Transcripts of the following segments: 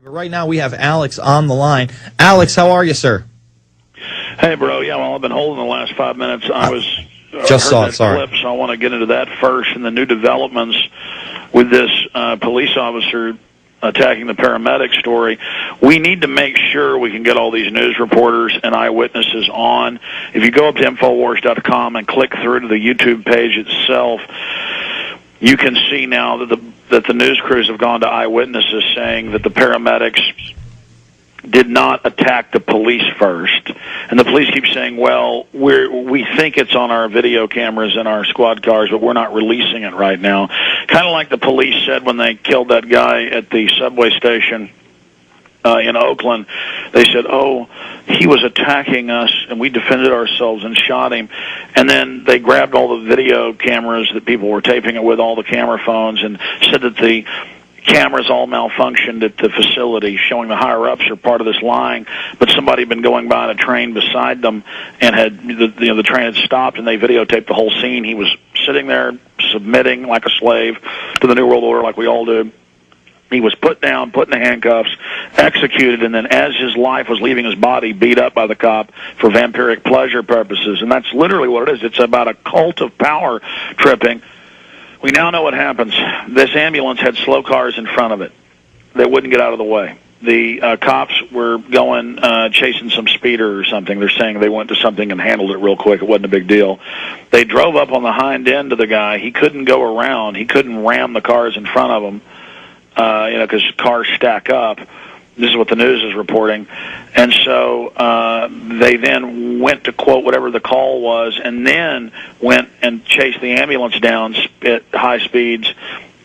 Right now we have Alex on the line. Alex, how are you, sir? Hey, bro. Yeah, well, I've been holding the last 5 minutes. I was just saw it. Sorry. Clip, so I want to get into that first. And the new developments with this police officer attacking the paramedic story. We need to make sure we can get all these news reporters and eyewitnesses on. If you go up to INFOWARRIOR.com and click through to the YouTube page itself, you can see now that the news crews have gone to eyewitnesses saying that the paramedics did not attack the police first. And the police keep saying, well, we think it's on our video cameras in our squad cars, but we're not releasing it right now. Kind of like the police said when they killed that guy at the subway station in Oakland. They said, oh, he was attacking us, and we defended ourselves and shot him. And then they grabbed all the video cameras that people were taping it with, all the camera phones, and said that the cameras all malfunctioned at the facility, showing the higher-ups are part of this lying, but somebody had been going by on a train beside them and had the train had stopped, and they videotaped the whole scene. He was sitting there submitting like a slave to the New World Order like we all do. He was put down, put in the handcuffs, executed, and then as his life was leaving his body, beat up by the cop for vampiric pleasure purposes. And that's literally what it is. It's about a cult of power tripping. We now know what happens. This ambulance had slow cars in front of it that wouldn't get out of the way. The cops were going chasing some speeder or something. They're saying they went to something and handled it real quick. It wasn't a big deal. They drove up on the hind end of the guy. He couldn't go around. He couldn't ram the cars in front of him. Because cars stack up. This is what the news is reporting. And so they then went to quote whatever the call was and then went and chased the ambulance down at high speeds,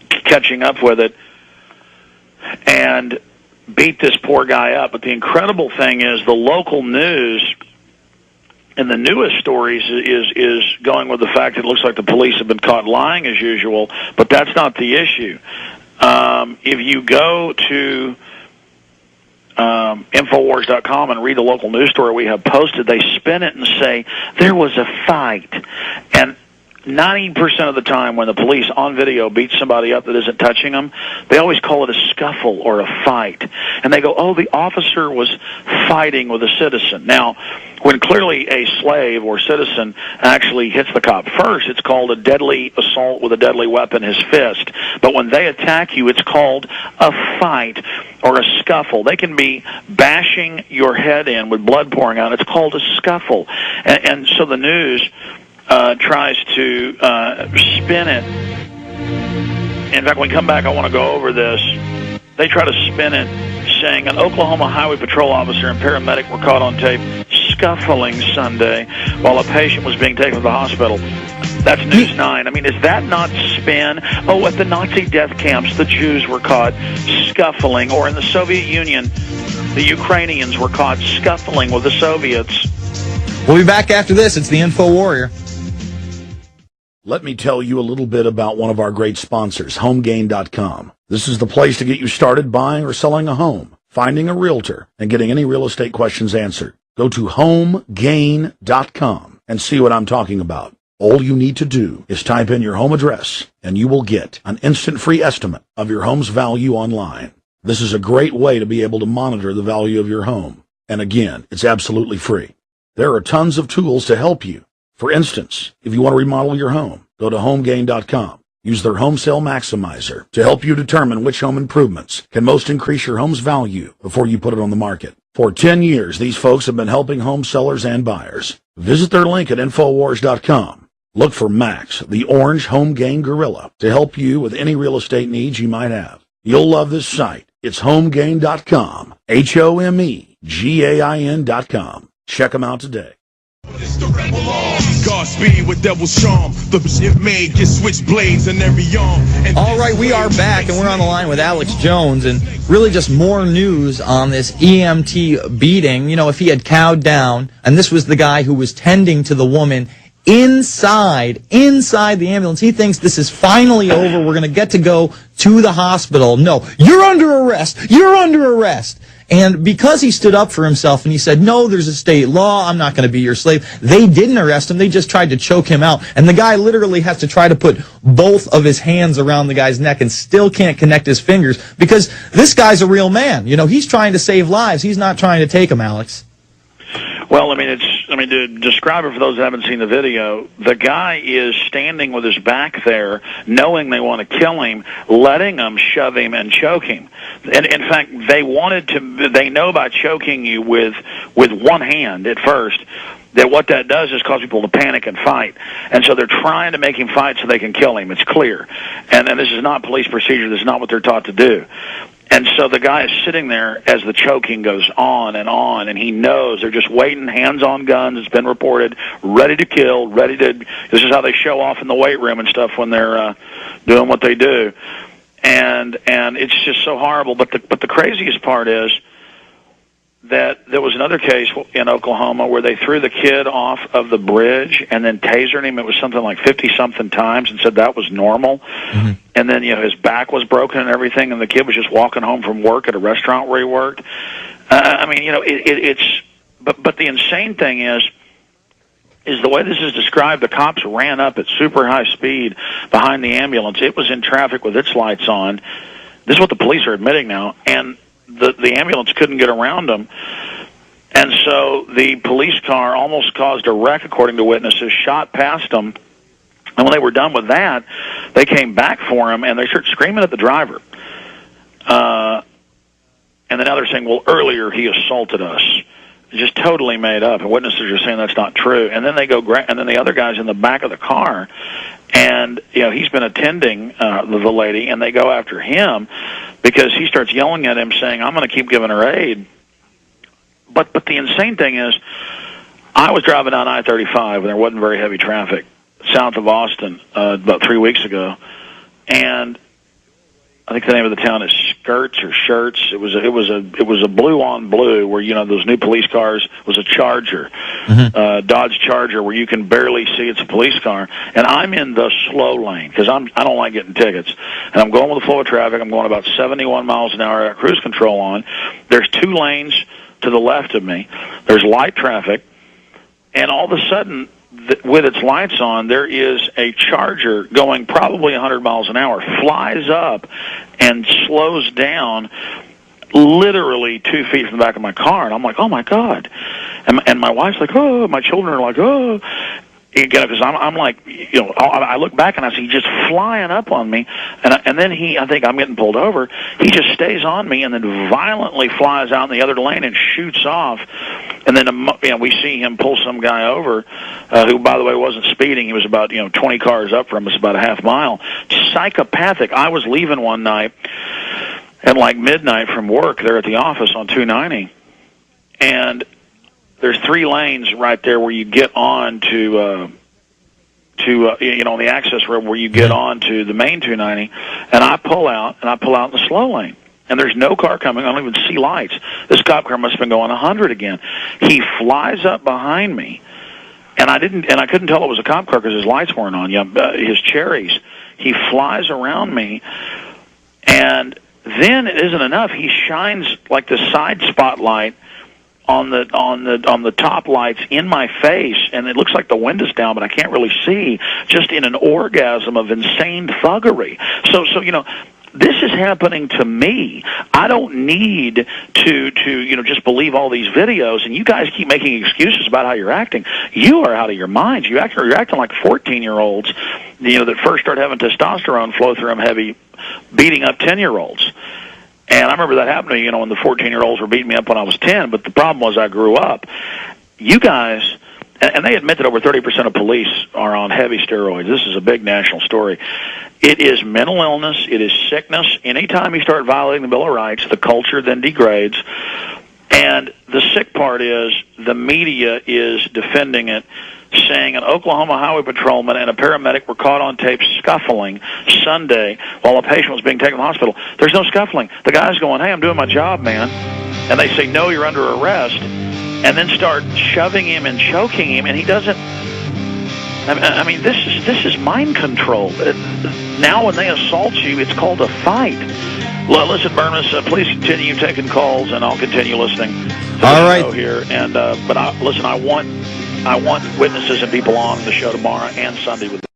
catching up with it, and beat this poor guy up. But the incredible thing is the local news in the newest stories is going with the fact that it looks like the police have been caught lying as usual, but that's not the issue. If you go to INFOWARS.com and read the local news story we have posted, they spin it and say, there was a fight. And 90% of the time when the police on video beat somebody up that isn't touching them, they always call it a scuffle or a fight. And they go, oh, the officer was fighting with a citizen. Now, when clearly a slave or citizen actually hits the cop first, it's called a deadly assault with a deadly weapon, his fist. But when they attack you, it's called a fight or a scuffle. They can be bashing your head in with blood pouring out. It's called a scuffle. And so the news tries to spin it. In fact, when we come back, I want to go over this. They try to spin it, saying an Oklahoma Highway Patrol officer and paramedic were caught on tape scuffling Sunday while a patient was being taken to the hospital. That's News 9. I mean, is that not spin? Oh, at the Nazi death camps, the Jews were caught scuffling. Or in the Soviet Union, the Ukrainians were caught scuffling with the Soviets. We'll be back after this. It's the Info Warrior. Let me tell you a little bit about one of our great sponsors, HomeGain.com. This is the place to get you started buying or selling a home, finding a realtor, and getting any real estate questions answered. Go to HomeGain.com and see what I'm talking about. All you need to do is type in your home address, and you will get an instant free estimate of your home's value online. This is a great way to be able to monitor the value of your home. And again, it's absolutely free. There are tons of tools to help you. For instance, if you want to remodel your home, go to HomeGain.com. Use their Home Sale Maximizer to help you determine which home improvements can most increase your home's value before you put it on the market. For 10 years, these folks have been helping home sellers and buyers. Visit their link at InfoWars.com. Look for Max, the orange Home Gain Gorilla, to help you with any real estate needs you might have. You'll love this site. It's HomeGain.com, HomeGain.com. Check them out today. Godspeed with devil's charm. The ship made get switch blades in every arm. All right, we are back, and we're on the line with Alex Jones, and really just more news on this EMT beating. You know, if he had cowed down, and this was the guy who was tending to the woman inside the ambulance. He thinks this is finally over. We're going to get to go to the hospital. No, you're under arrest. You're under arrest. And because he stood up for himself and he said, no, there's a state law, I'm not going to be your slave, they didn't arrest him. They just tried to choke him out. And the guy literally has to try to put both of his hands around the guy's neck and still can't connect his fingers because this guy's a real man. You know, he's trying to save lives. He's not trying to take them, Alex. Well, to describe it for those that haven't seen the video, the guy is standing with his back there, knowing they want to kill him, letting them shove him and choke him. And in fact, they know by choking you with one hand at first, that what that does is cause people to panic and fight. And so they're trying to make him fight so they can kill him. It's clear. And this is not police procedure. This is not what they're taught to do. And so the guy is sitting there as the choking goes on, and he knows they're just waiting, hands on guns, it's been reported, ready to kill, this is how they show off in the weight room and stuff when they're doing what they do. And it's just so horrible. But the craziest part is that there was another case in Oklahoma where they threw the kid off of the bridge and then tasered him. It was something like 50-something times and said that was normal. Mm-hmm. And then, his back was broken and everything, and the kid was just walking home from work at a restaurant where he worked. It's... But the insane thing is the way this is described, the cops ran up at super high speed behind the ambulance. It was in traffic with its lights on. This is what the police are admitting now. And the ambulance couldn't get around them. And so the police car almost caused a wreck, according to witnesses, shot past them. And when they were done with that, they came back for him, and they started screaming at the driver. And then now they're saying, well, earlier he assaulted us. Just totally made up. And witnesses are saying that's not true. And then and then the other guy's in the back of the car, and he's been attending the lady, and they go after him because he starts yelling at him, saying, "I'm going to keep giving her aid." But the insane thing is, I was driving down I-35 when there wasn't very heavy traffic south of Austin about 3 weeks ago, and I think the name of the town is Skirts or Shirts. It was a blue on blue where those new police cars was a Charger, Dodge Charger, where you can barely see it's a police car. And I'm in the slow lane because I don't like getting tickets. And I'm going with the flow of traffic. I'm going about 71 miles an hour. I got cruise control on. There's 2 lanes to the left of me. There's light traffic, and all of a sudden, with its lights on, there is a Charger going probably 100 miles an hour, flies up and slows down literally 2 feet from the back of my car. And I'm like, oh, my God. And my wife's like, oh, my children are like, oh. Because I'm like, I look back and I see just flying up on me, and then I think I'm getting pulled over. He just stays on me and then violently flies out in the other lane and shoots off. And then we see him pull some guy over, who, by the way, wasn't speeding. He was about 20 cars up from us, about a half mile. Psychopathic. I was leaving one night at like midnight from work there at the office on 290, and there's 3 lanes right there where you get on to on the access road where you get on to the main 290, and I pull out in the slow lane, and there's no car coming. I don't even see lights. This cop car must have been going 100 again. He flies up behind me, and I couldn't tell it was a cop car because his lights weren't on. His cherries. He flies around me, and then it isn't enough. He shines like the side spotlight on the top lights in my face, and it looks like the window's down, but I can't really see, just in an orgasm of insane thuggery. So this is happening to me. I don't need to just believe all these videos, and you guys keep making excuses about how you're acting. You are out of your minds. You're acting like 14-year-olds, that first start having testosterone flow through them heavy, beating up 10-year-olds. And I remember that happening, when the 14-year-olds were beating me up when I was 10, but the problem was I grew up. You guys, and they admit that over 30% of police are on heavy steroids. This is a big national story. It is mental illness. It is sickness. Anytime you start violating the Bill of Rights, the culture then degrades. And the sick part is the media is defending it, saying an Oklahoma highway patrolman and a paramedic were caught on tape scuffling Sunday while a patient was being taken to the hospital. There's no scuffling. The guy's going, hey, I'm doing my job, man. And they say, no, you're under arrest, and then start shoving him and choking him, and he doesn't I mean, this is mind control. Now, when they assault you, it's called a fight. Listen, Bermas, please continue taking calls, and I'll continue listening to the show here. And but listen, I want witnesses and people on the show tomorrow and Sunday with.